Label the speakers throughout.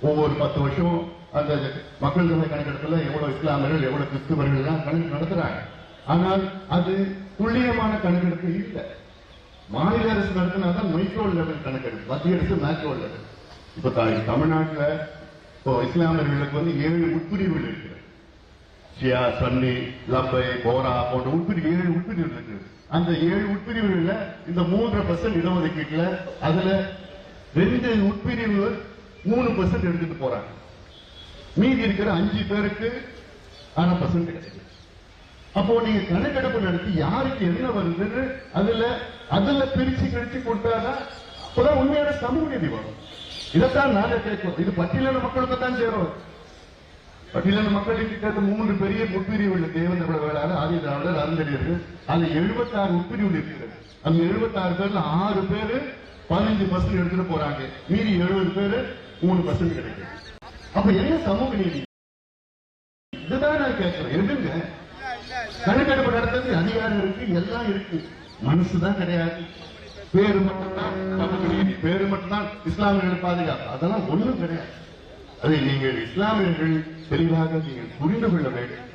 Speaker 1: ஒவ்வொரு 10 வருஷம் அந்த மக்கள் தொகை கணக்கெடுப்புல எவ்வளவு இஸ்லாமியர்கள் எவ்வளவு கிறிஸ்துவர்கள் எல்லாம் கணக்கு நடத்துறாங்க. ஆனால் அது துல்லியமான கணக்கெடுப்பு இல்லை. மாநில அரசு நடத்தினாதான் மைக்ரோ லெவல் கணக்கெடுப்பு, மத்திய அரசு மேக்ரோ லெவல். இப்ப தமிழ்நாட்டில் இப்போ இஸ்லாமியர்களுக்கு 7 உட்பிரிவுகள் இருக்கு. ஷியா, சன்னி, லப்பை, போரா போன்ற உட்பிரிவு 7 உட்பிரிவுகள் இருக்கு. அந்த 7 உட்பிரிவுகள்ல இந்த 3% இடஒதுக்கீட்டுல அதுல 2 உட்பிரிவு 3% எடுத்துட்டு போறாங்க. மீதி இருக்கிற 5 பேருக்கு 1% கிடைக்குது. அப்போ நீங்க கணக்கெடுப்பு நடத்தி யாருக்கு என்ன வருதுன்னு அதுல பிரிச்சு கிழிச்சு கொடுத்தாதான் அப்பதான் உண்மையான சமூக நீதி வரும். இதைத்தான் நாங்க கேட்கிறோம். இது பட்டியலின மக்களுக்கு தான் சேரும். பட்டியலின மக்களுக்கு கேட்ட 3 பெரிய உட்பிரிவுகள் தேவேந்திர வேளாளர், ஆதி திராவிடர், அருந்ததியர்கள். அது 76 உட்பிரிவுகள் இருக்கிறது. அந்த 76 பேர்ல 6 பேரு 15% எடுத்துட்டு போறாங்க. மீதி 70 பேரு 3% கிடைக்கும். அப்ப என்ன சமூக நீதி? இதுதான் நான் கேட்கிறேன். எதுங்க கணக்கெடுப்பு நடத்துறது அதிகாரம் இருக்கு, எல்லாம் இருக்கு, மனசுதான் கிடையாது. பேரு மட்டும்தான் சமூக நீதி, பேரு மட்டும்தான் இஸ்லாமியர்கள் பாதுகாப்பு, அதெல்லாம் ஒண்ணும் கிடையாது. அதை நீங்கள் இஸ்லாமியர்கள் தெளிவாக நீங்கள் புரிந்து கொள்ள வேண்டும்.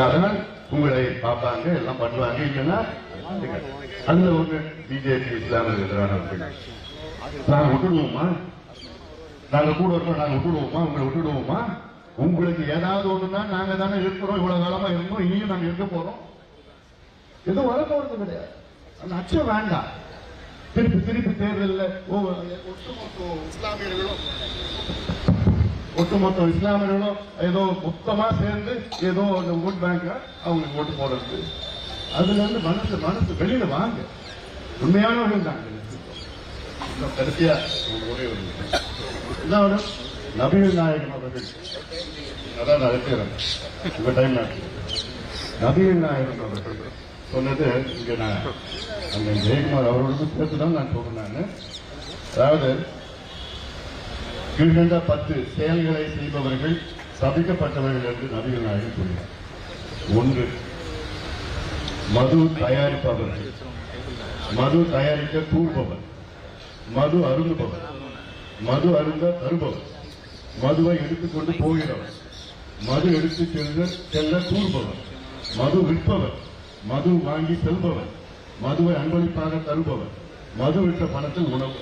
Speaker 1: அதனால் உங்களை பார்ப்பாங்க, எல்லாம் பண்ணுவாங்க. இல்லைன்னா அதுல ஒண்ணு பிஜேபி இஸ்லாமியர்கள் எதிரானவர்கள். நாங்க விட்டுடுவோமா? நாங்க கூட இருக்கோம், நாங்க விட்டுடுவோமா? உங்களை விட்டுடுவோமா? உங்களுக்கு ஏதாவது ஒண்ணுன்னா நாங்க தானே இருக்கிறோம், இவ்வளவு காலமா இருந்தோம், இனியும் நாங்க இருக்க போறோம். எதுவும் வர போறது கிடையாது. அந்த அச்சம் வேண்டாம். திருப்பி தேர்தலில் ஒட்டுமொத்த இஸ்லாமியர்களும் ஏதோ மொத்தமா சேர்ந்து ஏதோ ஓட் பேங்க் அவங்களுக்கு ஓட்டு போடுறது, அதுல இருந்து மனசு வெளியில வாங்க. உண்மையானவர்கள் தான். கடைசியா நபிகள் நாயகம் அவர்கள், அதான் நான் இருக்கிறேன் உங்க டைம். நபிகள் நாயகம் அவர்கள் சொன்னது இங்க நான் அந்த ஜெயக்குமார் அவரோடு சேர்த்துதான் நான் சொல்றேன். அதாவது கீழ்கண்ட 10 செயல்களை செய்பவர்கள் சபிக்கப்பட்டவர்கள் என்று நபிகள் நாயகம் சொல்கிறார். 1, மது தயாரிப்பவர்கள், மது தயாரிக்க கூறுபவர், மது அருந்துபவர், மது அருந்த தருபவர், மதுவை எடுத்துக்கொண்டு போகிறவர், மது எடுத்து செல்ல கூறுபவர், மது விற்பவர், மது வாங்கி செல்பவர், மதுவை அன்பளிப்பாக தருபவர், மது விட்ட பணத்தில் உணவு.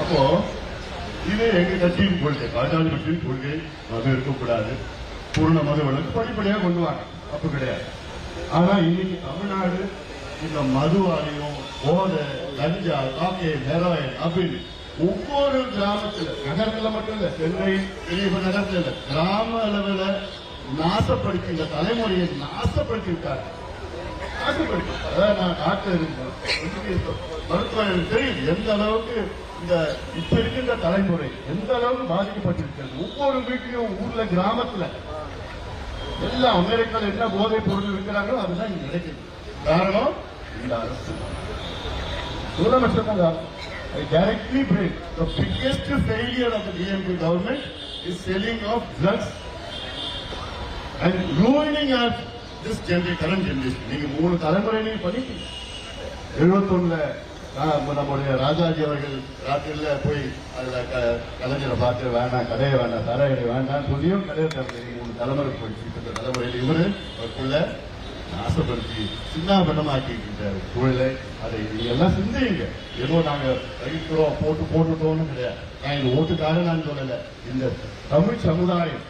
Speaker 1: அப்போ இது எங்க கட்சியின் கொள்கை, பாஜக கட்சியின் கொள்கை. மது இருக்கக்கூடாது, பூர்ண மது விலக்கு படிப்படியாக கொண்டு வாங்க, தப்பு கிடையாது. ஆனா இன்னைக்கு தமிழ்நாடு இந்த மதுவாலையும் போதை, கஞ்சா, காக்கேன், ஹெராயின் அப்படின்னு ஒவ்வொரு கிராமத்துல, நகரத்துல மட்டும் இல்ல, சென்னை பெரிய நகரத்துல இல்ல, கிராம அளவில் நாசப்படுத்தி இந்த தலைமுறையை நாசப்படுத்தி இருக்காரு. நான் டாக்டர் மருத்துவம் தெரியும் எந்த அளவுக்கு இந்த இப்ப இருக்கின்ற தலைமுறை எந்த அளவுக்கு பாதிக்கப்பட்டிருக்கிறது. ஒவ்வொரு வீட்டிலும் ஊர்ல கிராமத்துல எல்லாம் அமெரிக்காவில் என்ன போதைப் பொருள் இருக்கிறாங்களோ அதுதான் இங்க கிடைக்குது. காரணம் இந்த அரசு. முதலமைச்சர் தான் I directly bring the biggest failure of the DMK government is selling of drugs and ruining us this current generation. நீங்க 3 தலைமுறை நீங்க பண்ணிட்டீங்க. 71ல நம்முடைய ராஜாஜி அவர்கள் ராத்திரில போய் அதுல கலைஞரை பார்த்து வேண்டாம், கடையை வேண்டாம், தரையை வேண்டாம் சொல்லியும் கடையை திறந்து 3 தலைமுறை போயிட்டு தலைமுறையில் இவரு அவருக்குள்ள ஆசைப்படுத்தி சின்ன பணமாக்கிட்டாரு சூழலை. அதை நீங்க எல்லாம் சிந்திங்க. ஏதோ நாங்க வகிக்கிறோம் போட்டுட்டோம்னு கிடையாது. நான் இந்த ஓட்டுக்காக நான் சொல்லல. இந்த தமிழ் சமுதாயம்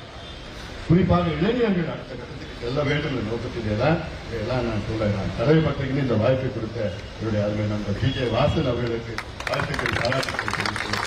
Speaker 1: குறிப்பாக இளைஞர்கள் அடுத்த கட்டத்துக்கு செல்ல வேண்டும் என்ற நோக்கத்திலே தான் இதெல்லாம் நான் சொல்றேன். தலைமைப்பட்டிருக்கிற இந்த வாய்ப்பை கொடுத்த என்னுடைய அருமை நண்பர் PJ வாசன் அவர்களுக்கு வாழ்த்துக்கள், பாராட்டுக்கள்.